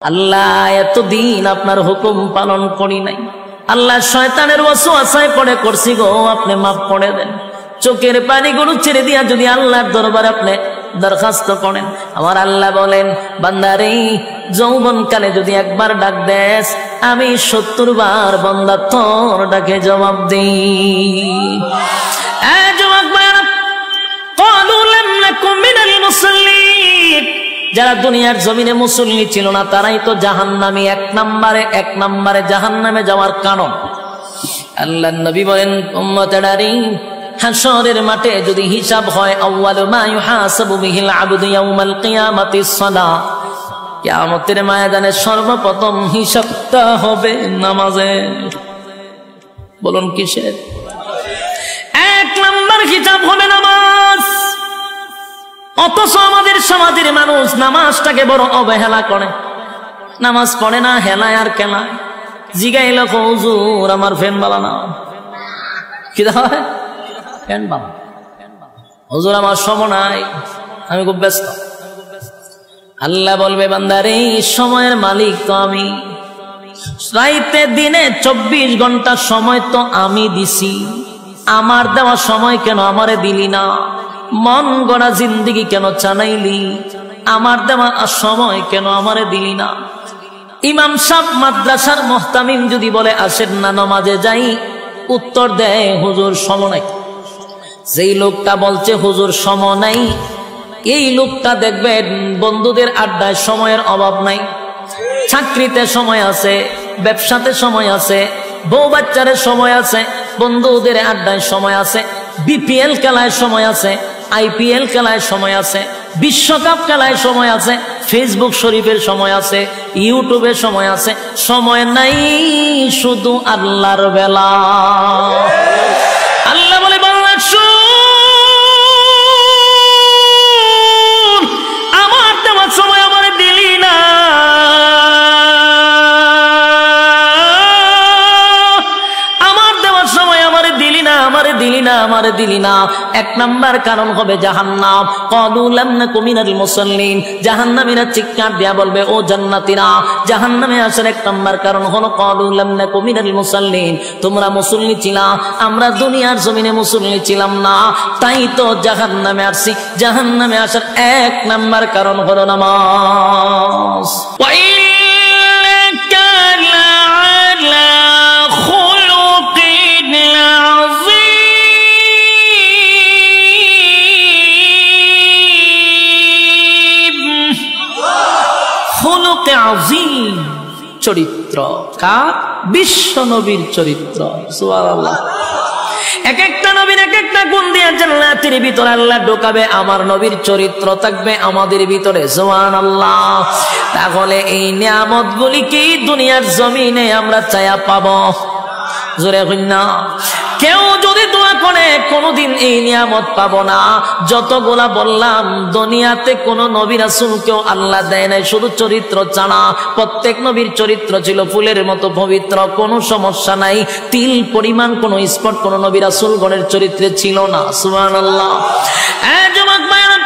আল্লাহ এতদিন আপনার হুকুম পালন করি নাই, আল্লাহ শয়তানের ওয়াসওয়াসায় পড়ে করছি গো, আপনি মাফ করে দেন। চোখের পানিগুলো ছেড়ে দিয়া যদি আল্লাহর দরবারে আপনি দরখাস্ত করেন, আমার আল্লাহ বলেন বান্দারে যৌবনকালে যদি একবার ডাক দেস, আমি 70 বার বান্দা তোর ডাকে জবাব দিই। যারা দুনিয়ার জমিনে মুসল্লি ছিল না তারাই তো জাহান্নামী, এক নম্বরে জাহান্নামে যাওয়ার কারণ। আল্লাহর নবী বলেন উম্মতেরারে হাশরের মাঠে যদি হিসাব হয়, আউয়ালু মা ইউহাসাবু বিহিল আবদু ইয়াউমাল কিয়ামাতিস সালাহ, কিয়ামতের ময়দানে সর্বপ্রথম হিসাবটা হবে নামাজের। বলুন কিসের? 1 নম্বর হিসাব হবে নামাজ। অথচ আমাদের সমাজের মানুষ নামাজটাকে বড় অবহেলা করে, নামাজ পড়ে না, হেলায় আর কেলায়। জিগাইল হুজুর আমার ফ্যান বালা না, কি হয় ফ্যান বালা, হুজুর আমার সময় নাই, আমি খুব ব্যস্ত। আল্লাহ বলবে বান্দারে সময়ের মালিক তো আমি, রাইতে দিনে 24 ঘন্টা সময় তো আমি দিছি, আমার দেওয়া সময় কেন আমারে দিলি না? মন গড়া জিন্দেগি কেন চালাইলি? আমার দেওয়া সময় কেন আমারে দিলি না? ইমাম সাহেব মাদ্রাসার মুহতামিম যদি বলে আসেন না নামাজে যাই, উত্তর দেয় হুজুর সময় নাই। যেই লোকটা বলছে হুজুর সময় নাই, এই লোকটা দেখবেন বন্ধুদের আড্ডায় সময়ের অভাব নাই, চাকরিতে সময় আছে, ব্যবসাতে সময় আছে, বউ বাচ্চারে সময় আছে, বন্ধুদের আড্ডায় সময় আছে, বিপিএল খেলায় সময় আছে, আইপিএল খেলায় সময় আছে, বিশ্বকাপ খেলায় সময় আছে, ফেসবুক শরীফের সময় আছে, ইউটিউবের সময় আছে। সময় নাই শুধু আল্লাহর বেলা। আল্লাহ বলে বাংলা শুন, আমার দেওয়ার সময় আমার দিলি না, আমারে দিলি না। 1 নম্বর কারণ হবে জাহান্নাম। ক্বালু লাম নাকু মিনাল মুসাল্লিন, জাহান্নামীরা চিৎকার দিয়া বলবে ও জান্নাতীরা, জাহান্নামে আসার 1 নম্বর কারণ হলো ক্বালু লাম নাকু মিনাল মুসাল্লিন, তোমরা মুসল্লি ছিলা, আমরা দুনিয়ার জমিনে মুসল্লি ছিলাম না, তাই তো জাহান্নামে আসছি। জাহান্নামে আসার 1 নম্বর কারণ হলো নামাজ। চরিত্র কার? বিশ্ব নবীর চরিত্র। সুবহানাল্লাহ। এক একটা নবীর এক একটা গুণ দিয়ে জান্নাতের ভিতরে আল্লাহ ঢোকাবে, আমার নবীর চরিত্র থাকবে আমাদের ভিতরে। সুবহানাল্লাহ। তাহলে এই নিয়ামতগুলি কি দুনিয়ার জমিনে আমরা চায়া পাবো? জোরে কই না। কেউ যদি দোয়া করে কোনদিন এই নিয়ামত পাবো না। যতগুলা বললাম দুনিয়াতে কোন নবী রাসূলকেও আল্লাহ দেয় নাই শুধু চরিত্র ছাড়া। প্রত্যেক নবীর চরিত্র ছিল ফুলের মতো পবিত্র, কোনো সমস্যা নাই। তিল পরিমাণ কোনো স্পট কোন নবী রাসূলগণের চরিত্রে ছিল না। সুবহানাল্লাহ। যুবক ভাইরা,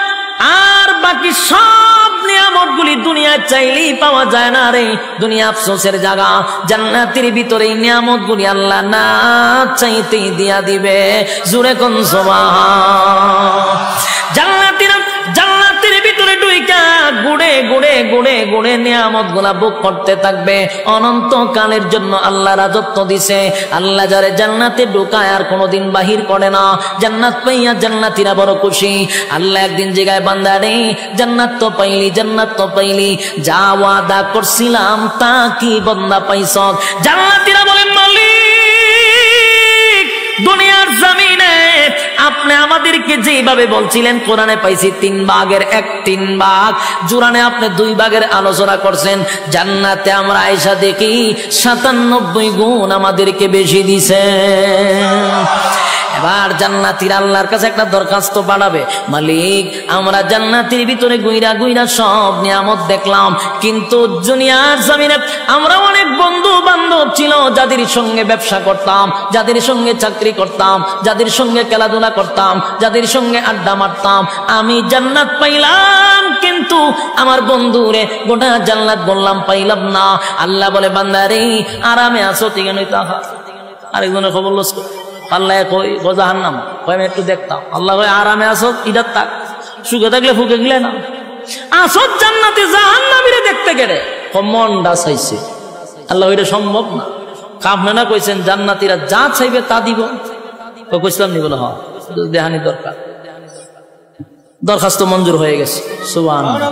আর বাকি সব নিয়ামতগুলি দুনিয়ায় চাইলেই পাওয়া যায় না রে। দুনিয়া আফসোসের জায়গা। জান্নাতের ভিতরে এই নিয়ামতগুলি আল্লাহ না চাইতেই দিয়া দিবে। জোরে কোন সুবহান। জান্নাতের ভিতরে ঢুইকা গুড়ে গুড়ে গুড়ে গুড়ে নিয়ামতগুলা ভোগ করতে থাকবে অনন্তকালের জন্য। আল্লাহ রাজত্ব দিছে। আল্লাহ যারে জান্নাতে ঢুকায় আর কোনোদিন বাহির করে না। জান্নাত পাইয়া জান্নাতীরা বড় খুশি। আল্লাহ একদিন জায়গায় বান্দা রে জান্নাত তো পাইলি, জান্নাত তো পাইলি, যা ওয়াদা করছিলাম তা কি বান্দা পাইছ? জান্নাতীরা বলেন মালিক, দুনিয়ার জমিনে আপনি আমাদেরকে যেভাবে বলছিলেন কোরআনে পাইছি 3 ভাগের 1 ভাগ, জুরানে আপনি 2 ভাগের আলোচনা করছেন। জান্নাতে আমরা আয়েশা দেখি 97 গুণ আমাদেরকে বেশি দিছেন। এবার জান্নাতীরা আল্লাহর কাছে একটা দরখাস্ত পাঠাবে, মালিক আমরা জান্নাতের ভিতরে গুইরা গুইরা সব নিয়ামত দেখলাম, কিন্তু দুনিয়ার জমিনে আমরা অনেক বন্ধু বান্ধব ছিল যাদের সঙ্গে ব্যবসা করতাম, যাদের সঙ্গে চাকরি করতাম, যাদের সঙ্গে খেলাধুলা করতাম, যাদের সঙ্গে আড্ডা মারতাম, আমি জান্নাত পাইলাম কিন্তু আমার বন্ধুরে গোটা জান্নাত বললাম পাইলাম না। আল্লাহ বলে বান্দারে আরামে আছো ঠিক নয় তা আরেকজনের খবর লস আল্লাহ কই জাহান্নাম কই আমি একটু দেখতাম, আল্লাহ কই আরামে আছো ইদার থাক, সুখে থাকলে ফুকে গেলে না আসো জান্নাতে জাহান্নামীরে দেখতে গেলে মনটা চাইছে। আল্লাহ ওইটা সম্ভব না, কামনা না কইছেন জান্নাতীরা যা চাইবে তা দিব, কইছিলাম নি বলে হ্যাঁ দেহানি দরকার, দরখাস্ত মঞ্জুর হয়ে গেছে। সুবহানাল্লাহ।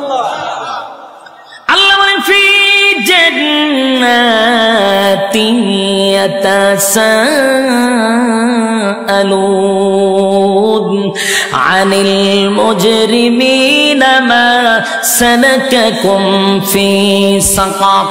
আল্লাহ বলেন ফি জান্নাতিন ইয়াতাসাআলুন আনিল মুজরিমিনা মা সালাকাকুম ফি সাকার।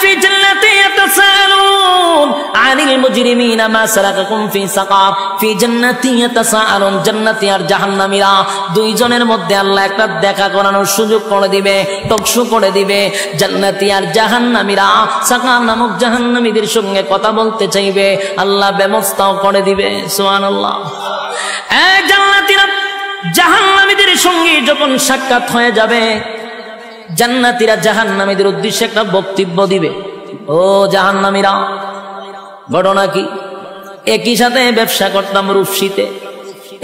ফি জান্নাতিন ইয়াতাসাআলুন আনিল মুজরিমিনা মা সালাকাকুম ফি সাকার। ফি জান্নাতিন ইয়াতাসাআলুন, জান্নাতি আর জাহান্নামীরা দুইজনের মধ্যে আল্লাহ একটা দেখা করানোর সুযোগ করে দিবে, টকশো করে দিবে। জান্নাতি আর জাহান্নামীরা সাকার নামক জাহান্নামীদের সঙ্গে কথা বলতে চাইবে, আল্লাহ ব্যবস্থাও করে দিবে। সুবহানাল্লাহ। জান্নাতীরা জাহান্নামীদের সঙ্গে যখন সাক্ষাৎ হয়ে যাবে, জান্নাতীরা জাহান্নামীদের উদ্দেশ্যে একটা বক্তব্য দিবে। ও জাহান্নামীরা, ঘটনা কি? একই সাথে ব্যবসা করতাম রূপসীতে,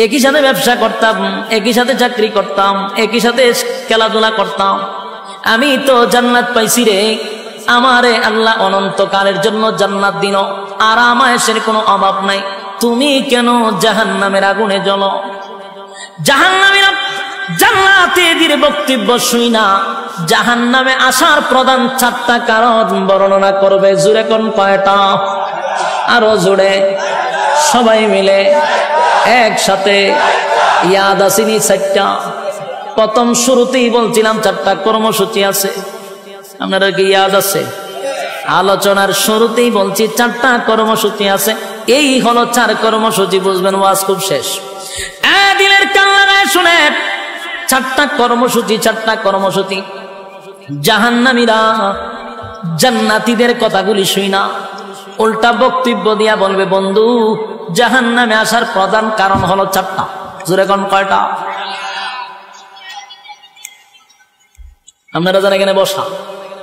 একই সাথে ব্যবসা করতাম, একই সাথে চাকরি করতাম, একই সাথে খেলাধুলা করতাম, আমি তো জান্নাত পাইছি রে, আমারে আল্লাহ অনন্তকালের জন্য জান্নাত দিন, আর আরামায়েশের কোনো অভাব নাই, তুমি কেন জাহান্নামের আগুনে জ্বলো? জাহান্নামীরা জান্নাতীদের বক্তব্য শুই না জাহান্নামে আসার প্রধান 4টা কারণ বর্ণনা করবে। জোরে কোন কয়টা? আরো জোরে সবাই মিলে একসাথে ইয়াদ আসেনি 4টা। প্রথম শুরুতেই বলছিলাম 4টা কর্মসূচি আছে, আপনারা কি ইয়াদ আছে? আলোচনার শুরুতেই বলছি 4টা কর্মসূচি আছে, এই হলো 4 কর্মসূচি, বুঝবেন ওয়াজ খুব শেষ। দিলের কান লাগায় শুনে 4টা কর্মসূচি, 4টা কর্মসূচি। জাহান্নামীরা জান্নাতীদের কথাগুলি শুই না, উল্টা বক্তব্য দিয়া বলবে বন্ধু জাহান্নামে আসার প্রধান কারণ হলো 4টা। জোরে কোন কয়টা? আপনারা যারা এখানে বসা,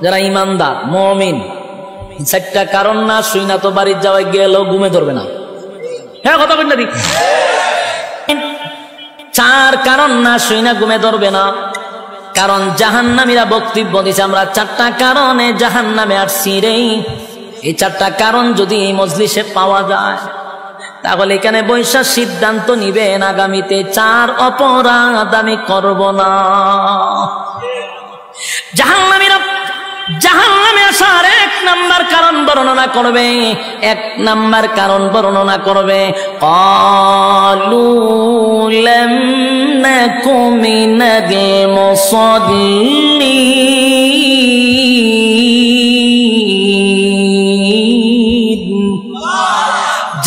যারা ইমানদার মুমিন, 4টা কারণ না শুই না তো বাড়ির যাওয়ায় গেলেও ঘুমে ধরবে না। হ্যাঁ কথা বলতে দিই, 4 কারণ না শুই না ঘুমে ধরবে না। কারণ জাহান্নামীরা বক্তব্য দিছে আমরা 4টা কারণে জাহান্নামে আসছি রে। এই 4টা কারণ যদি এই মজলিসে পাওয়া যায় তাহলে এখানে বৈশা সিদ্ধান্ত নিবেন আগামীতে 4 অপরাধ আমি করব না। জাহান্নামীরা জাহান্নামে আসার 1 নাম্বার কারণ বর্ণনা করবে, 1 নাম্বার কারণ বর্ণনা করবে ক্বালু লাম নাকু মিনাল মুসাল্লিন।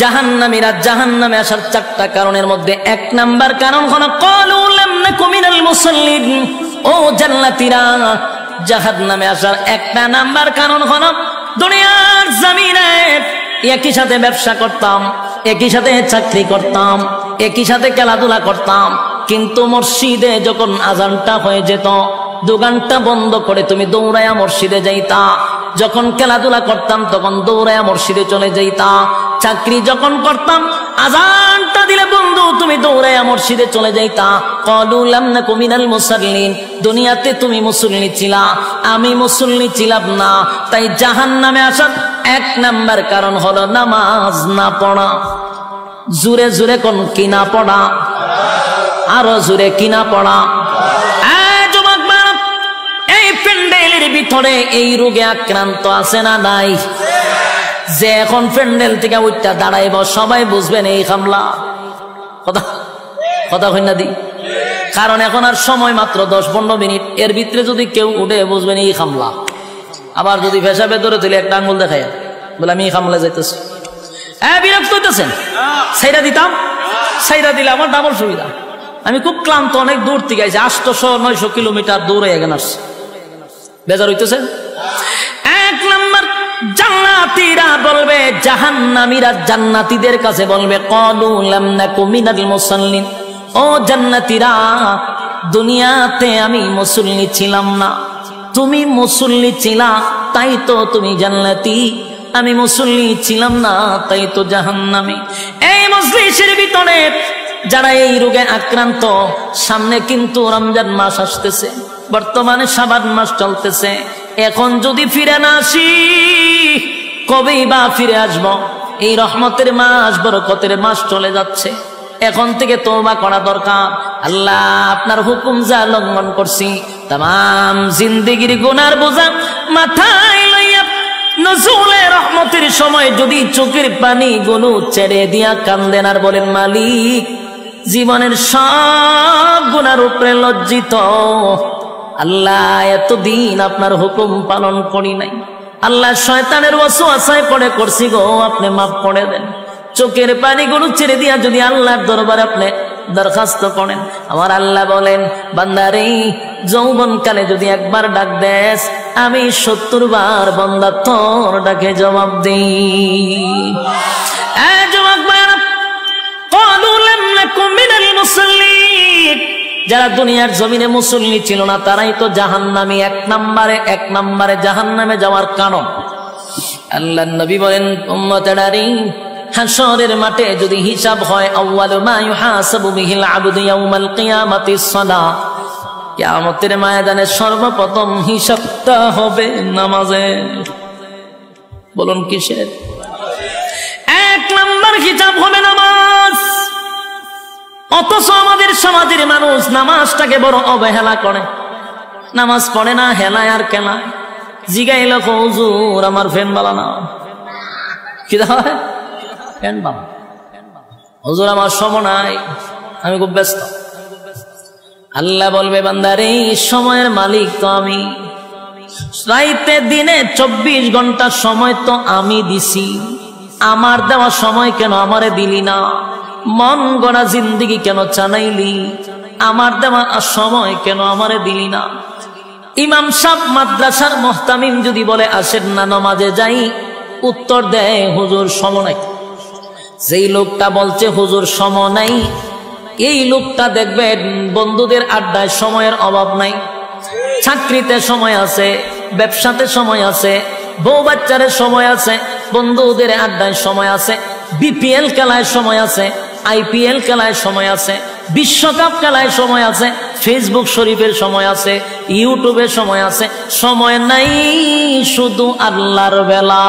জাহান্নামীরা জাহান্নামে আসার 4টা কারণের মধ্যে 1 নাম্বার কারণ হলো ক্বালু লাম নাকু মিনাল মুসাল্লিন। ও জান্নাতীরা জাহান্নামে আসার 1 নাম্বার কারণ হলো দুনিয়ার জমিনে একই সাথে ব্যবসা করতাম, একই সাথে চাকরি করতাম, একই সাথে খেলাধুলা করতাম, কিন্তু মসজিদে যখন আজানটা হয়ে যেত দোকানটা বন্ধ করে তুমি দৌড়াইয়া মসজিদে যাইতা, যখন খেলাধুলা করতাম তখন দৌড়াইয়া মসজিদে চলে যাইতা, চাকরি যখন করতাম আজানটা দিলে বন্ধু তুমি দৌড়াইয়া মসজিদে চলে যাইতা। ক্বালু লাম নাকু মিনাল মুসাল্লিন, দুনিয়াতে তুমি মুসল্লি ছিলা, আমি মুসল্লি ছিলাম না, তাই জাহান্নামে আসার 1 নাম্বার কারণ হলো নামাজ না পড়া। জোরে জোরে কোন কি না পড়া? আরো জোরে কি না পড়া? এই প্যান্ডেলের ভিতরে এই রোগে আক্রান্ত আছে না নাই? যে এখন প্যান্ডেল থেকে উঠটা দাঁড়াইব সবাই বুঝবেন এই হামলা। কথা কথা কই না দি? কারণ এখন আর সময় মাত্র 10-15 মিনিট, এর ভিতরে যদি কেউ উঠে বুঝবেন এই হামলা। আবার যদি পেশাবে ধরে তুলে একটা আঙ্গুল দেখায় বলে আমি এই হামলা যাইতেছি, বিরক্ত হইতেছেন, সেইটা দিতাম ছাইরা দিলে আমার ডাবল সুবিধা। আমি খুব ক্লান্ত, অনেক দূর থেকে আইছি, 800-900 কিলোমিটার দূরে এখানে আসছি। বেজার হইতেছে? এক নাম্বার, জান্নাতীরা বলবে, জাহান্নামীরা জান্নাতীদের কাছে বলবে, ক্বালু লাম নাকু মিনাল মুসাল্লিন, ও জান্নাতীরা, দুনিয়াতে আমি মুসল্লি ছিলাম না, তুমি মুসল্লি ছিলা, তাই তো তুমি জান্নাতি। আমি মুসল্লি ছিলাম না, তাই তো জাহান্নামী। এই মজলিসের ভিতরে যারা এই রোগে আক্রান্ত, সামনে কিন্তু রমজান মাস আসতেছে, বর্তমানে শাবান মাস চলতেছে। এখন যদি ফিরে না আসি, কবেই বা ফিরে আসব? এই রহমতের মাস, বরকতের মাস চলে যাচ্ছে। এখন থেকে তওবা করা দরকার। আল্লাহ, আপনার হুকুম যা লঙ্ঘন করছি, তাম জিন্দেগির গুনার বোঝা মাথায় লইয়া নজুলে রহমতের সময় যদি চোখের পানি গুলো ছেড়ে দিয়া কান্দেন আর বলেন, মালিক, জীবনের সব গুনার উপরে লজ্জিত, আল্লাহ, এতদিন আপনার হুকুম পালন করি নাই, আল্লাহ, শয়তানের ওয়াসওয়াসায় পড়ে করছি গো, আপনি মাফ করে দেন। চোখের পানিগুলো ছেড়ে দিয়া যদি আল্লাহর দরবারে আপনি দরখাস্ত করেন, আমার আল্লাহ বলেন, বান্দারে, যৌবনকালে যদি একবার ডাক দেস, আমি 70 বার বান্দা তোর ডাকে জবাব দিই। যারা দুনিয়ার জমিনে মুসল্লি ছিল না, তারাই তো জাহান্নামী। এক নম্বরে জাহান্নামে যাওয়ার কারণ। আল্লাহর নবী বলেন, উম্মতেরারে, হাশরের মাঠে যদি হিসাব হয়, আউয়ালু মা ইউহাসাবু বিহিল আবদু ইয়াউমাল কিয়ামাতিস সালাহ, কিয়ামতের ময়দানে সর্বপ্রথম হিসাবটা হবে নামাজে। বলুন কিসের? 1 নম্বর হিসাব হবে নামাজ। অথচ আমাদের সমাজের মানুষ নামাজটাকে বড় অবহেলা করে, নামাজ পড়ে না, হেলায় আর কেলায়। জিগাইল, হুজুর আমার ফ্যান বালা না, কি হয় ফ্যান বালা, হুজুর আমার সময় নাই, আমি খুব ব্যস্ত। আল্লাহ বলবে, বান্দারে, সময়ের মালিক তো আমি, রাইতে দিনে 24 ঘন্টা সময় তো আমি দিছি, আমার দেওয়া সময় কেন আমারে দিলি না? মন গড়া জিন্দেগি কেন চালাইলি? আমার দেওয়া সময় কেন আমারে দিলি না? ইমাম সাহেব মাদ্রাসার মুহতামিম যদি বলে, আসেন না নামাজে যাই, উত্তর দেয়, হুজুর সময় নাই। যেই লোকটা বলছে হুজুর সময় নাই, এই লোকটা দেখবেন বন্ধুদের আড্ডায় সময়ের অভাব নাই, চাকরিতে সময় আছে, ব্যবসাতে সময় আছে, বউ বাচ্চারে সময় আছে, বন্ধুদের আড্ডায় সময় আছে, বিপিএল খেলায় সময় আছে, আইপিএল খেলায় সময় আছে, বিশ্বকাপ খেলায় সময় আছে, ফেসবুক শরীফের সময় আছে, ইউটিউবের সময় আছে। সময় নাই শুধু আল্লাহর বেলা।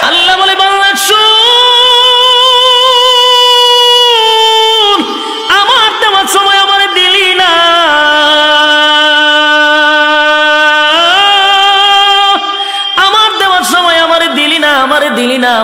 আল্লাহ বলে, বান্দা শুন, আমার দেওয়ার সময় আমার দিলি না,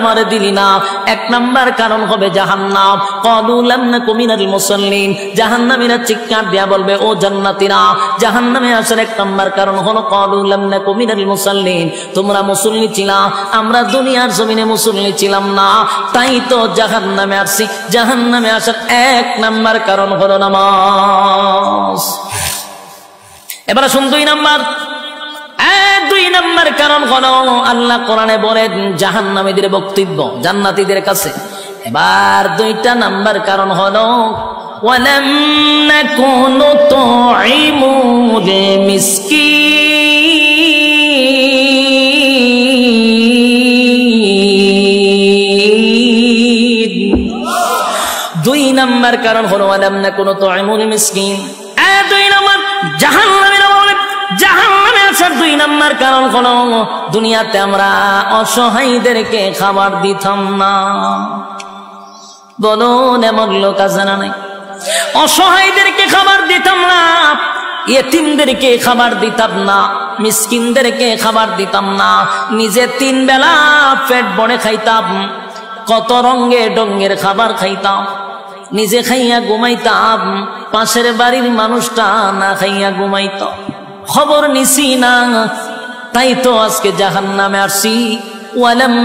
আমারে দিলি না। 1 নম্বর কারণ হবে জাহান্নাম। ক্বালু লাম নাকু মিনাল মুসাল্লিন, জাহান্নামীরা চিৎকার দিয়া বলবে, ও জান্নাতীরা, জাহান্নামে আসার 1 নম্বর কারণ হলো ক্বালু লাম নাকু মিনাল মুসাল্লিন, তোমরা মুসল্লি ছিলা, আমরা দুনিয়ার জমিনে মুসল্লি ছিলাম না, তাই তো জাহান্নামে আসছি। জাহান্নামে আসার 1 নম্বর কারণ হলো নামাজ। এবার আসুন 2 নম্বর। 2 নম্বর কারণ হলো, আল্লাহ কোরআনে বলেন জাহান্নামীদের বক্তব্য জান্নাতীদের কাছে। এবার 2টা নাম্বার কারণ হলো, ওয়ালাম নাকুনু তুইমুল মিসকিন। 2 নম্বর কারণ হলো, ওয়ালাম নাকুনু তুইমুল মিসকিন। 2 নম্বর জাহান্নামীরা বলে, জাহান্নামে আসার 2 নম্বর কারণ হলো, দুনিয়াতে আমরা অসহায়দেরকে খাবার দিতাম না। বলুন, এমন লোক আছে না নাই? অসহায়দেরকে খাবার দিতাম না, ইয়েতিমদেরকে খাবার দিতাম না, মিসকিনদেরকে খাবার দিতাম না, নিজে 3 বেলা পেট ভরে খাইতাম, কত রঙে ডঙ্গের খাবার খাইতাম, নিজে খাইয়া ঘুমাইতাম, পাশের বাড়ির মানুষটা না খাইয়া ঘুমাইত, খবর নিছি না, তাই তো আজকে জাহান্নামে আসছি। ওয়ালাম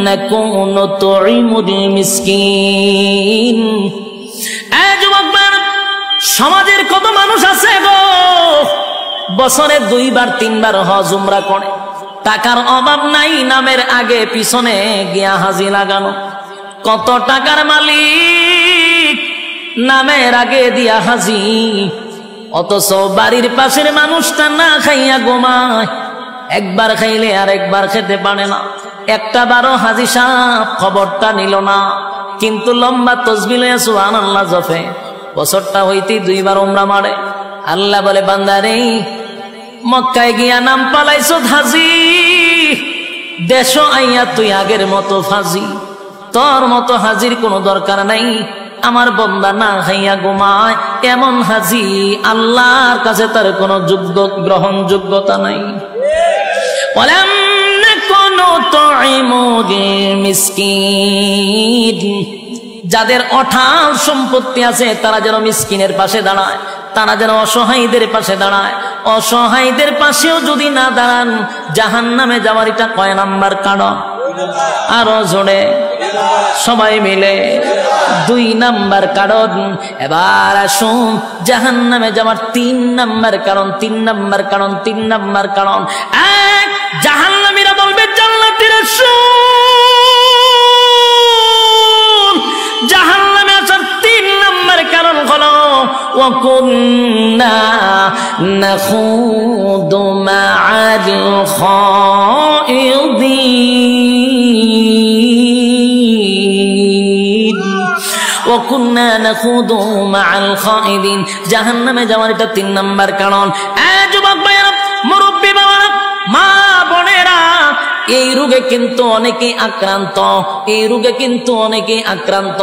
নাকু নুতঈমুল মিসকিন। এই যুবকরা, সমাজের কত মানুষ আছে গো, বছরে 2 বার 3 বার হজ উমরা করে, টাকার অভাব নাই, নামের আগে পিছনে গিয়া হাজি লাগানো। কত টাকার মালিক, নামের আগে দিয়া হাজি, অথচ বাড়ির পাশের মানুষটা না খাইয়া ঘুমায়, একবার খাইলে আর একবার খেতে পারে না। একটা বারো হাজি সাহেব খবরটা নিল না, কিন্তু লম্বা তসবিহ লইয়া সুবহানাল্লাহ জপে, বছরটা হইতে 2 বার উমরা মারে। আল্লাহ বলে, বান্দারে মক্কায় গিয়া নাম পালাইছ হাজি, দেশ আইয়া তুই আগের মতো ফাজি, তোর মতো হাজির কোনো দরকার নাই। আমার বান্দা না খাইয়া ঘুমায়, এমন হাজি আল্লাহর কাছে তার কোনো গ্রহণযোগ্যতা নাই। ওয়ালাম নাকু নুতঈমুল মিসকিন। যাদের অঢাল সম্পত্তি আছে তারা যেন মিসকিনের পাশে দাঁড়ায়, তারা যেন অসহায়ীদের পাশে দাঁড়ায়। অসহায়ীদের পাশেও যদি না দাঁড়ান, জাহান্নামে যাওয়ার এটা কয় নাম্বার কারণ? আরো জোরে সবাই মিলে 2 নাম্বার কারণ। এবার আসুন জাহান্নামে যাওয়ার 3 নাম্বার কারণ। 3 নাম্বার কারণ, 3 নাম্বার কারণ। এক, জাহান্নামীরা বলবে জান্নাতীরা শুন। জাহান্নামে আসার 3 নাম্বার কারণ হলো ওয়া কুন্না নাখুদু মা'আল খাইদিন। ওয়া কুন্না নাখুদু মা'আল খাইদিন। জাহান্নামে যাওয়ার এটা 3 নাম্বার কারণ। যুবক ভাইরা, মুরব্বী বাবারা, মা বোনেরা, এই রোগে কিন্তু অনেকেই আক্রান্ত, এই রোগে কিন্তু অনেকেই আক্রান্ত।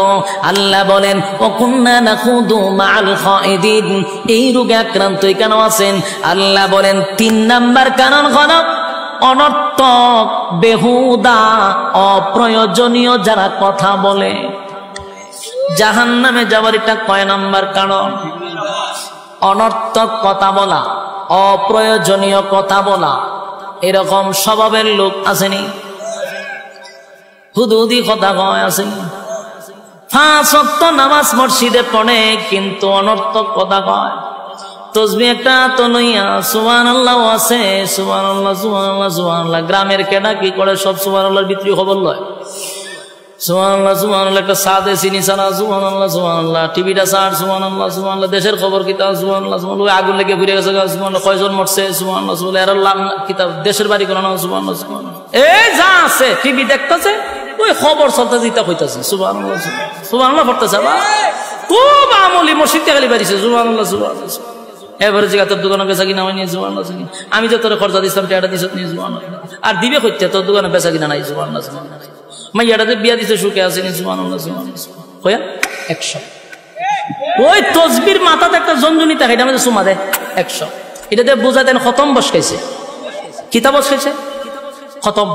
আল্লাহ বলেন ওয়া কুন্না নাখুদু মা'আল খাইদিন। এই রোগে আক্রান্ত কেন আছেন? আল্লাহ বলেন 3 নাম্বার কারণ হলো অনর্থক, বেহুদা, অপ্রয়োজনীয় যারা কথা বলে। জাহান্নামে যাওয়ার এটা কয় নাম্বার কারণ? অনর্থক কথা বলা, অপ্রয়োজনীয় কথা বলা। এরকম স্বভাবের লোক আসেনি? হুদুদি কথা কয় আসেনি? 5 ওয়াক্ত নামাজ মসজিদে পড়ে, কিন্তু অনর্থক কথা কয়। তসবিহ একটা তো লইয়া সুবহানাল্লাহ আছে, সুবহানাল্লাহ সুবহানাল্লাহ সুবহানাল্লাহ। গ্রামের কেডা কি করে? সব সুবহানাল্লাহর ভিতরে খবর লয়। সুবহানাল্লাহ সুবহানাল্লাহ, একটা সাদে চিনি ছাড়া সুবহানাল্লাহ সুবহানাল্লাহ, টিভিটা ছাড় সুবহানাল্লাহ সুবহানাল্লাহ, দেশের খবর কিতাব সুবহানাল্লাহ সুবহানাল্লাহ, আগুন লেগে ঘুরে গেছে সুবহানাল্লাহ, কয়জন মরছে সুবহানাল্লাহ সুবহানাল্লাহ, এর কিতাব দেশের বাড়ি কোন সুবহানাল্লাহ সুবহানাল্লাহ। এই যা আছে টিভি দেখতেছে, ওই খবর চলতে যেটা হইতাছে সুবহানাল্লাহ সুবহানাল্লাহ পড়তেছে। খুব আমলি মসজিদ খালি বাড়িছে সুবহানাল্লাহ সুবহানাল্লাহ। এবারে জায়গা তোর দোকানে বেচা কিনা হয়নি সুবহানাল্লাহ। আমি যে তোর খরচা দিচ্ছিলাম টাকা দিছ নি সুবহানাল্লাহ, আর দিবে হচ্ছে তোর দোকানে বেচা কিনা নাই সুবহানাল্লাহ সুবহানাল্লাহ। মাইয়াটাতে বিয়া দিছে সুখে আসেনি সুবহানাল্লাহ সুবহানাল্লাহ। কয়া 100। ওই তসবির মাথাতে একটা জঞ্জনি থাকে, এটা আমাদের সুমা দেয় 100। এটাতে বোঝা দেন খতম বসকাইছে, কিতাব বসকাইছে খতম।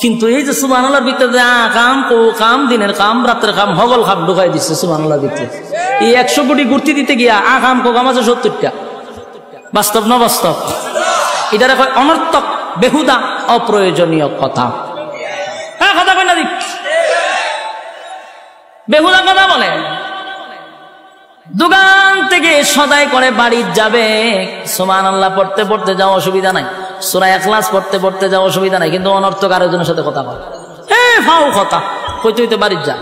কিন্তু এই যে সুবহানাল্লাহর ভিতরে কাম ও কাম, দিনের কাম, রাতের কাম, হগল কাম ঢুকাই দিচ্ছে সুবহানাল্লাহর ভিতরে। এই 100 কোটি ঘুরতে দিতে গিয়া কাম কো কাম আছে 70টা। বাস্তব না বাস্তব? এটারে কয় অনর্থক, বেহুদা, অপ্রয়োজনীয় কথা। কথা কয় না দিক, বেহুদা কথা বলে। দোকান থেকে সদাই করে বাড়ি যাবে, সুবহানাল্লাহ পড়তে পড়তে যাও, অসুবিধা নাই। সূরা ইখলাস পড়তে পড়তে যাও, অসুবিধা নাই। কিন্তু অনর্থক আরেকজনের সাথে কথা বলে, ফাও কথা কইতে হইতে বাড়ি যা।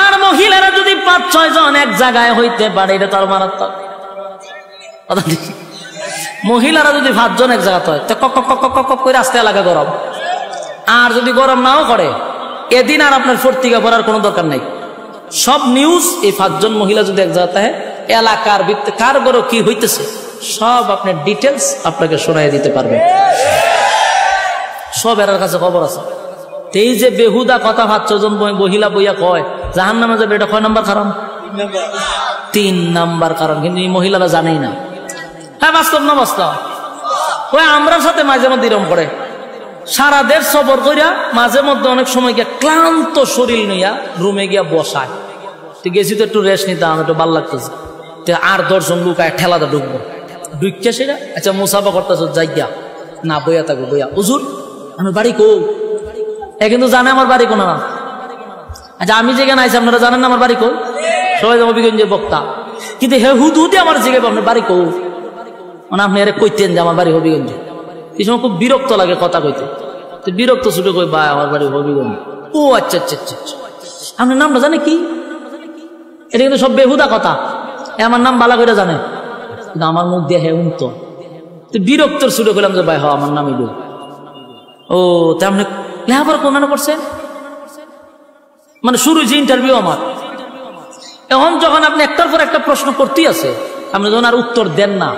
আর মহিলারা যদি 5-6 জন এক জায়গায় হইতে পারে, এটা তার মারাত্মক। মহিলারা যদি 5 জন এক জায়গাতে হয়, তো কক কক কক কক করে আসতে লাগে গরম। আর যদি গরম নাও করে, এদিন আর আপনার পত্রিকা পড়ার কোনো দরকার নাই। সব নিউজ এই 5 জন মহিলা যদি এক জায়গাতে হয়, এলাকার ভিত্তি কার ঘরে কি হইতেছে সব আপনার ডিটেলস আপনাকে শোনাই দিতে পারবে। সব এর কাছে খবর আছে। এই যে বেহুদা কথা 5 জন মহিলা বইয়া কয় জাহান্নামে যাবে, এটা কয় নাম্বার কারণ? 3 নাম্বার কারণ। কিন্তু এই মহিলারা জানেই না। হ্যাঁ, বাস্তব না বাস্তব? ওই আমরার সাথে মাঝে মধ্যে এরকম করে, সারা দেশ সফর করিয়া মাঝে মধ্যে অনেক সময় গিয়া ক্লান্ত শরীর নিয়া রুমে গিয়া বসায়। গেছি তো একটু রেস্ট নিতাম, একটু ভাল লাগতেছে। আর 10 জন লোক ঠেলাতে ঢুকবো, ঢুকিয়া সেটা আচ্ছা মুসাফা করতেছ, যাইয়া না বইয়া থাকবো, বইয়া হুজুর আমার বাড়ি কো? এ কিন্তু জানে আমার বাড়ি কোন না। আচ্ছা আমি যেখানে আইছি আপনারা জানেন না আমার বাড়ি কই? সবাই হবিগঞ্জের বক্তা, কিন্তু হে হুদুদি আমার জিজ্ঞাসা আপনার বাড়ি কই, মানে আপনি এর কইতেন যে আমার বাড়ি হবিগঞ্জে। এই সময় খুব বিরক্ত লাগে কথা কইতে, বিরক্ত ছুটে কই ভাই আমার বাড়ি হবিগঞ্জ। ও আচ্ছা আচ্ছা আচ্ছা, আপনার নামটা জানে কি? এটা কিন্তু সব বেহুদা কথা। আমার নাম বালা করে জানে, কিন্তু আমার মুখ দিয়ে হে উনতো বিরক্তর ছুটে করলাম যে ভাই হ আমার নাম ইদু। ও তা আপনি লেখাপড়া কোন করছেন? মানে শুরু যে ইন্টারভিউ আমার, এখন যখন আপনি একটার পর একটা প্রশ্ন করতেই আছে, আপনি যখন আর উত্তর দেন না,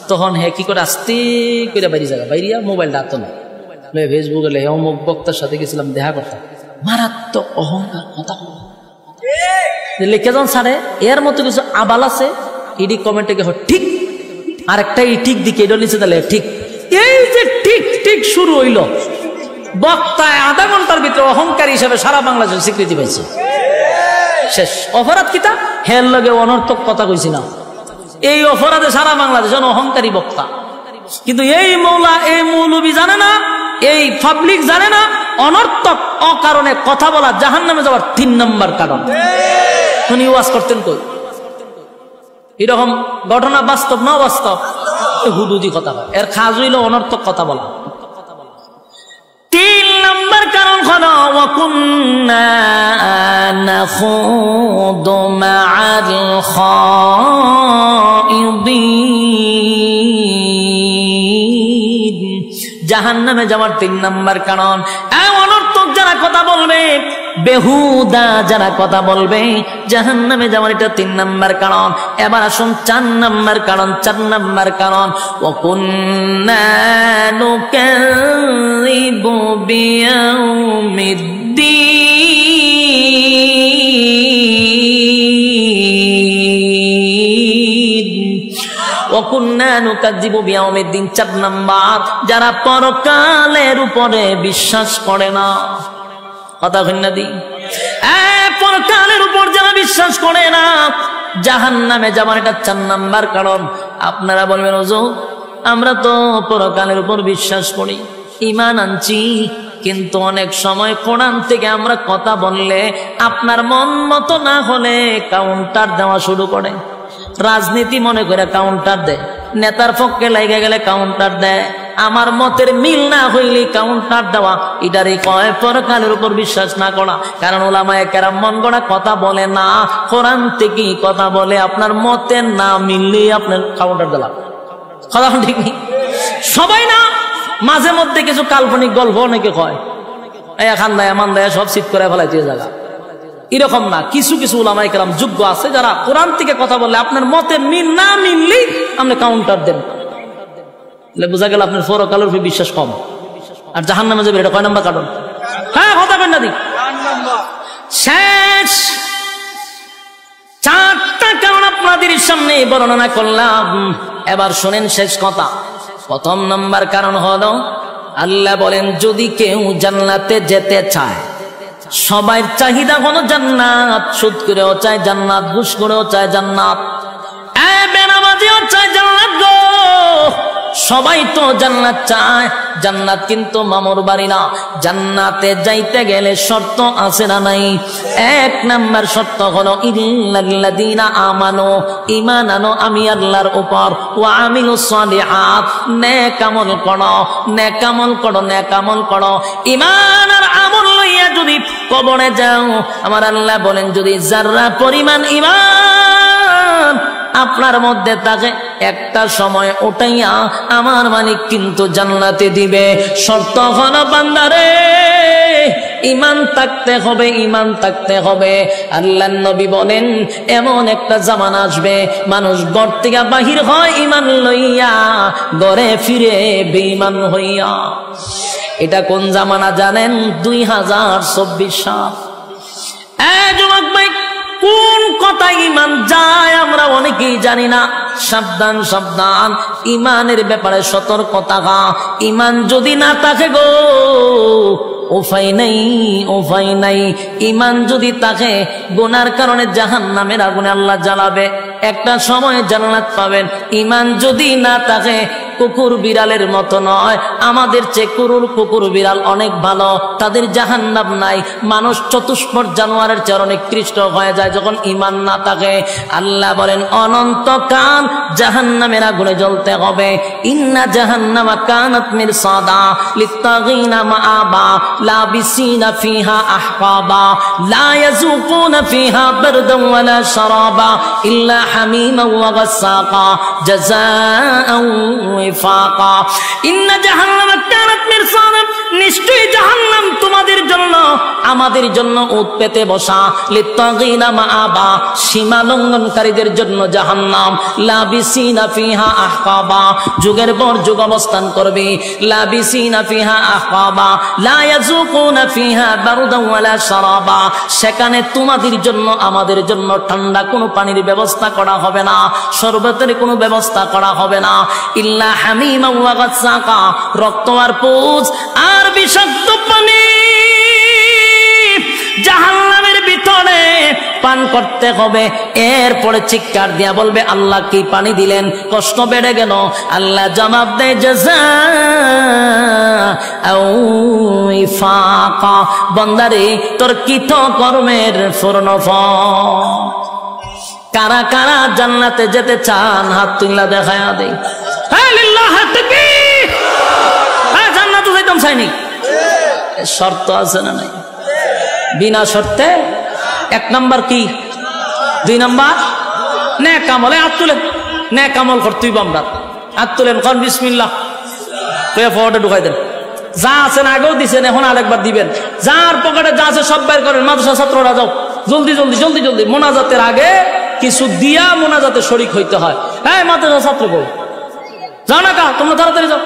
তখন হ্যাঁ কি করে আস্তে করে বাইরে জায়গা বাইরিয়া মোবাইলটা হাত না ফেসবুকে লে অমুক বক্তার সাথে গেছিলাম দেখা করতাম, মারাত্মক অহংকার কথা লিখে যান সারে। এর মতো কিছু আবাল আছে, ইডি কমেন্টে ঠিক আর একটা ঠিক দিকে এটা নিচে দিলে ঠিক। এই যে ঠিক ঠিক শুরু হইল, বক্তায় আধা ঘন্টার ভিতরে অহংকারী হিসেবে সারা বাংলাদেশের স্বীকৃতি পাইছে। শেষ অপরাধ কিতা হের লগে অনর্থক কথা কইছি না, এই অপরাধে সারা বাংলাদেশ অহংকারী বক্তা। কিন্তু এই মৌলা এই মৌলবী জানে না, এই পাবলিক জানে না, অনর্থক অকারণে কথা বলা জাহান্নামে যাওয়ার 3 নম্বর কারণ। উনি ওয়াজ করতেন কই? এরকম ঘটনা বাস্তব না বাস্তব? হুদুদি কথা বলা, এর খাজ হইল অনর্থক কথা বলা। 3 নম্বর কারণ হলো ওয়াকুন্না নাখুদু মা'আল খাইদিন। জাহান্নামে যাওয়ার 3 নম্বর কারণ অনর্থক যারা কথা বলবে, বেহুদা যারা কথা বলবে, জাহান্নামে যাওয়ার এটা 3 নম্বর কারণ। এবার আসুন 4 নম্বর কারণ। 4 নম্বর কারণ ওয়াকুন্না নুকাযযিবু বিয়াউমিদ্দিন। ওয়াকুন্না নুকাযযিবু বিয়াউমিদ্দিন 4 নম্বর, যারা পরকালের উপরে বিশ্বাস করে না। কথা কইনা দি, পরকালের উপর যারা বিশ্বাস করে না, জাহান্নামে যাবার এটা 4 নম্বর কারণ। আপনারা বলবেন হুজুর আমরা তো পরকালের উপর বিশ্বাস করি, ঈমান আনছি, কিন্তু অনেক সময় কোরআন থেকে আমরা কথা বললে আপনার মন মতো না হলে কাউন্টার দেওয়া শুরু করে। রাজনীতি মনে করে কাউন্টার দেয়, নেতার পক্ষে লেগে গেলে কাউন্টার দেয়, আমার মতের মিল না হইলে কাউন্টার দেওয়া। এটারই কয় পরকালের উপর বিশ্বাস না করা। কারণ উলামায়ে কেরাম মন গড়া কথা বলে না, কোরআন থেকেই কথা বলে। আপনার মতে না মিললে আপনার কাউন্টার দিলাম। কথা ঠিক নেই সবাই না, মাঝে মধ্যে কিছু কাল্পনিক গল্প অনেকে কয়, এখান দেয় এমন দেয় সব সিট করে ফেলাইতে জায়গা। এরকম না, কিছু কিছু উলামায়ে কেরাম যোগ্য আছে যারা কোরআন থেকে কথা বললে আপনার মতে মিল না মিললেই আপনি কাউন্টার দেন। বোঝা গেল আপনার পরকালের উপর বিশ্বাস কম, আর জাহান্নামে যাবে। এটা কয় নম্বর কারণ? হ্যাঁ কথা বলেন না দি। শেষ 4টা কারণ আপনাদের সামনে বর্ণনা করলাম। এবার শোনেন শেষ কথা। 1ম নম্বর কারণ হলো আল্লাহ বলেন যদি কেউ জান্নাতে যেতে চায়, সবাই চাহিদা হলো জান্নাত। সুদ করেও চায় জান্নাত, ঘুষ করেও চায় জান্নাত, বেনামাজিও চায় জান্নাত গো। সবাই তো জান্নাত চায়, জান্নাত কিন্তু মামুর বাড়ি না। জান্নাতে যাইতে গেলে শর্ত আছে না নাই? 1 নাম্বার শর্ত হলো ইল্লাল্লাযীনা আমানু, ঈমান আনো আমি আল্লাহর উপর, ওয়া আমিলুস সালিহাত, নেক আমল করো, নেক আমল করো, নেক আমল করো। ঈমান আর আমল লইয়া যদি কবরে যাও, আমার আল্লাহ বলেন যদি যারা পরিমাণ ঈমান আপনার মধ্যে থাকে, একটা সময় ওটাইয়া আমার মালিক কিন্তু জান্নাতে দিবে। শর্ত হলো বান্দারে ঈমান থাকতে হবে, ঈমান থাকতে হবে। আল্লাহর নবী বলেন এমন একটা জামানা আসবে মানুষ ঘর থেকে বাহির হয় ঈমান লইয়া, ঘরে ফিরে বেঈমান হইয়া। এটা কোন জামানা জানেন? 2024 সাল। যুবক ভাই, কোন কথায় ঈমান যায় আমরা অনেকেই জানি না। সাবধান সাবধান, ঈমানের ব্যাপারে সতর্ক থাকা। ঈমান যদি না থাকে গো, উপায় নাই, উপায় নাই। ঈমান যদি থাকে, গুনার কারণে জাহান্নামের আগুনে আল্লাহ জ্বালাবে, একটা সময় জান্নাত পাবেন। ঈমান যদি না থাকে, কুকুর বিড়ালের মতো নয়, আমাদের চেয়ে কুকুর বিড়াল অনেক ভালো, তাদের জাহান্নাম নাই। মানুষ চতুষ্পদ জানোয়ারের চেয়ে অনেক নিকৃষ্ট হয়ে যায় যখন ঈমান না থাকে। আল্লাহ বলেন অনন্তকাল জাহান্নামের আগুনে জ্বলতে হবে। ইন্না জাহান্নামা কানাত মিরসাদা লিত্তাগিনা মাআবা লাবিসিনা ফিহা আহকাবা লা ইয়াযুকুনা ফিহা বারদান ওয়ালা শারাবা ইল্লা হামিমান ওয়া গাসসাকা জাযাআন ওয়াফাকা। ইন্না জাহান্নামা কানাত মিরসাদা, নিশ্চয়ই জাহান্নাম তোমাদের জন্য আমাদের জন্য উৎ পেতে বসা। লিত্তাগিনা মাআবা, সীমা লঙ্ঘনকারীদের জন্য জাহান্নাম। লাবিসিনা ফিহা আহকাবা, যুগের পর যুগ অবস্থান করবে। লাবিসিনা ফিহা আহকাবা লা ইয়াযুকুনা ফিহা বারদান ওয়ালা শারাবা, সেখানে তোমাদের জন্য আমাদের জন্য ঠান্ডা কোনো পানির ব্যবস্থা করা হবে না, শরবতের কোনো ব্যবস্থা করা হবে না। ইল্লা হামিমা ওয়া গাসসাকা, রক্ত আর পুজ আর বিষাক্ত পানি জাহান্নামের ভিতরে পান করতে হবে। এরপরে চিৎকার দিয়া বলবে আল্লাহ কি পানি দিলেন, কষ্ট বেড়ে গেল। আল্লাহ জবাব দেয় জাযাআও ওয়াফাকা, বান্দারে তোর কৃত কর্মের পূর্ণফল। কারা কারা জান্নাতে যেতে চান হাত তুললা দেখায়া দেই। হ্যাঁ লিল্লাহ তাকবীর। হ্যাঁ জান্নাতে যাইতাম চাইনি, শর্ত আছে না নাই? বিনা শর্তে এক নাম্বার কি, দুই নাম্বার নেক আমল। হাত তুলেন, নেক আমল করতেই আমরা হাত তুলেন, কোন বিসমিল্লাহ পকেটে ঢুকাই দেন। যা আছেন আগেও দিচ্ছেন, এখন আরেকবার দিবেন। যার পকেটে যা আছে সব বের করেন। মাদ্রাসা ছাত্ররা যাও, জলদি জলদি জলদি জলদি। মোনাজাতের আগে কিছু দিয়া মোনাজাতে শরীক হইতে হয়। হ্যাঁ মাদ্রাসা ছাত্র বল, যাও না কা, তোমরা তাড়াতাড়ি যাও।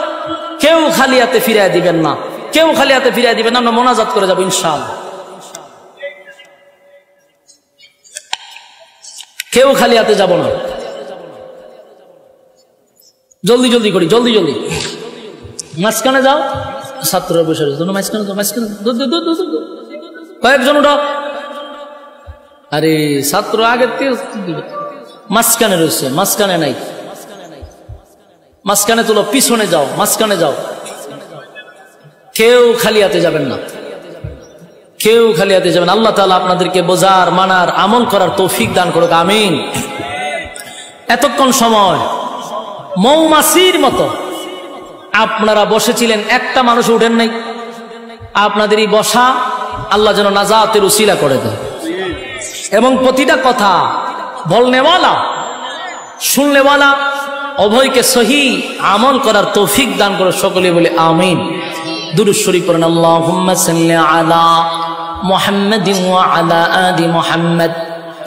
কেউ খালি হাতে ফিরাই দিবেন না, কেউ খালি হাতে ফিরাই দিবেন না। আমরা মোনাজাত করে যাবো ইনশাআল্লাহ। কেউ খালি হাতে যাব না, জলদি জলদি করি, জলদি জলদি। মাঝখানে যাও, ছাত্ররা বসে রয়েছে, মাঝখানে যাও, মাঝখানে কয়েকজন উঠো। আরে ছাত্র আগে মাঝখানে রয়েছে, মাঝখানে নাই, মাঝখানে তুলো, পিছনে যাও, মাঝখানে যাও। কেউ খালি হাতে যাবেন না, কেউ খালি হাতে যাবেন। আল্লাহ তাআলা আপনাদেরকে বোঝার, মানার, আমল করার তৌফিক দান করুক, আমিন। এতক্ষণ সময় মৌমাছির মতো আপনারা বসেছিলেন, একটা মানুষ উঠেন নাই। আপনাদের এই বসা আল্লাহ যেন নাজাতের উসিলা করে দেয়, এবং প্রতিটা কথা বলনেওয়ালা শুননেওয়ালা উভয়কে সহি আমল করার তৌফিক দান করে, সকলে বলে আমিন। দুরূদ শরীফ পড়েন। আল্লাহুম্মা সাল্লি আলা মুহাম্মাদিন ওয়া আলা আলি মুহাম্মাদ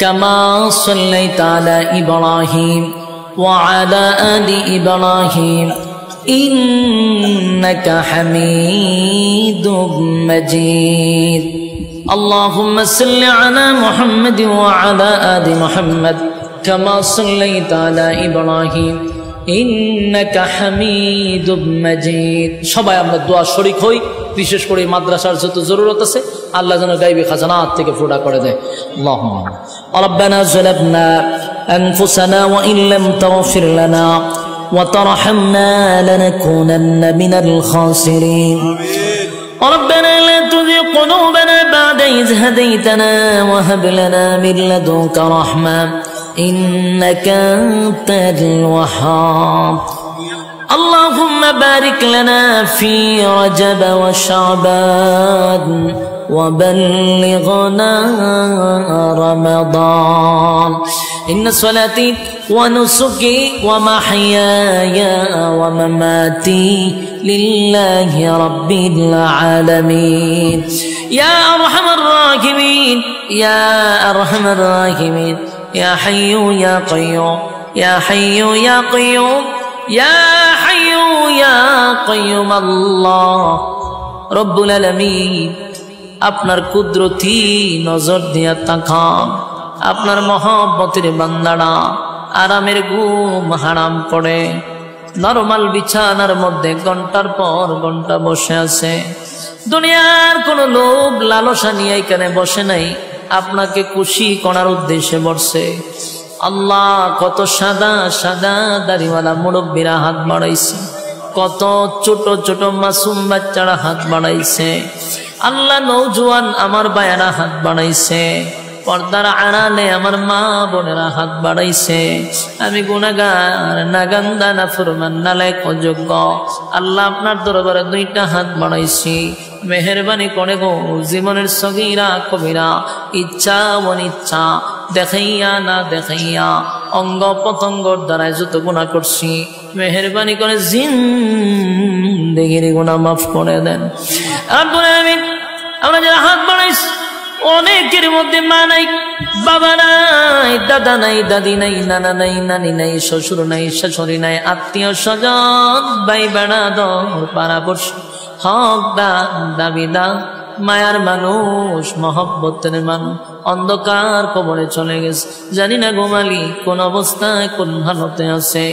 কামা সাল্লাইতা আলা ইব্রাহিম ওয়া আলা আলি ইব্রাহিম ইন্নাকা হামিদুম মাজিদ। আল্লাহুম্মা সাল্লি আলা মুহাম্মাদিন ওয়া আলা আলি মুহাম্মাদ কামা সাল্লাইতা আলা ইব্রাহিম ইন্নাকা হামিদুম মাজিদ। সবাই আমরা দোয়া শরীক হই, বিশেষ করে মাদ্রাসার যত জরুরত আছে আল্লাহ যেন গায়বী খাজানাত থেকে ফুটা করে দেয়। আল্লাহুম্মা রাব্বানা যালামনা আনফুসানা ওয়া ইন লাম তাগফির লানা ওয়া তারহামনা লানাকুনান্না মিনাল খাসিরিন। ربنا لا تزغ قلوبنا بعد إذ هديتنا وهب لنا من لدنك رحمة إنك أنت الوهاب. اللهم بارك لنا في رجب وشعبان وبلغنا رمضان. إن صلاتي ونسكي ومحياي ومماتي لله رب العالمين. يا أرحم الراحمين يا أرحم الراحمين يا حي يا قيوم يا حي يا قيوم يا حي يا قيوم الله رب العالمين. আপনার কুদরতি নজর দিয়া তাকান, আপনার মহব্বতের বান্দারা আরামের ঘুম হারাম করে নরমাল বিছানার মধ্যে ঘন্টার পর ঘন্টা বসে আছে। দুনিয়ার কোনো লোভ লালসা নিয়ে এখানে বসে নাই, আপনাকে খুশি করার উদ্দেশ্যে বসছে। আল্লাহ কত সাদা সাদা দাড়িওয়ালা মুরব্বীরা হাত বাড়াইছে, কত ছোট ছোট মাসুম বাচ্চারা হাত বাড়াইছে। আল্লাহ নওজোয়ান আমার ভাইয়েরা হাত বাড়াইছে, পর্দার আড়ালে আমার মা বোনেরা হাত বাড়াইছে। আমি গুনাহগার, নাগান্দা, নাফরমান, নালায়েক, অযোগ্য। আল্লাহ আপনার দরবারে দুইটা হাত বাড়াইছি, মেহেরবানি করে গো জীবনের সগীরা কবিরা, ইচ্ছা অনিচ্ছা, দেখাইয়া না দেখাইয়া, অঙ্গ প্রত্যঙ্গর দ্বারাই যত গুনাহ করছি, মেহেরবানি করে জিন্দেগির গুনাহ মাফ করে দেন। আমরা যারা হাত বাড়াইছি অনেকের মধ্যে মা নাই, বাবা নাই, দাদা নাই, দাদি নাই, নানা নাই, নানি নাই, শ্বশুর নাই, শাশুড়ি নাই, আত্মীয় স্বজন, ভাই বেড়াদর, পাড়াপড়শি, হকদার, দাবিদার, মায়ার মানুষ, মহব্বতের মানুষ অন্ধকার কবরে চলে গেছে। জানি না গোমালি কোন অবস্থায় কোন হালতে আছে।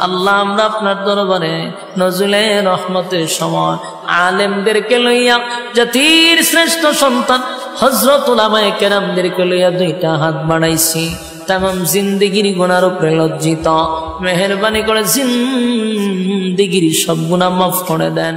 আল্লাহ আমরা আপনার দরবারে নজরুলে রহমতের সময় আলেমদেরকে লইয়া, জাতির শ্রেষ্ঠ সন্তান হযরত উলামায়ে কেরামদেরকে লইয়া দুইটা হাত বাড়াইছি। তামাম জিন্দেগির গুনার উপরে লজ্জিত, মেহেরবানি করে জিন্দেগির সব গুনাহ মাফ করে দেন।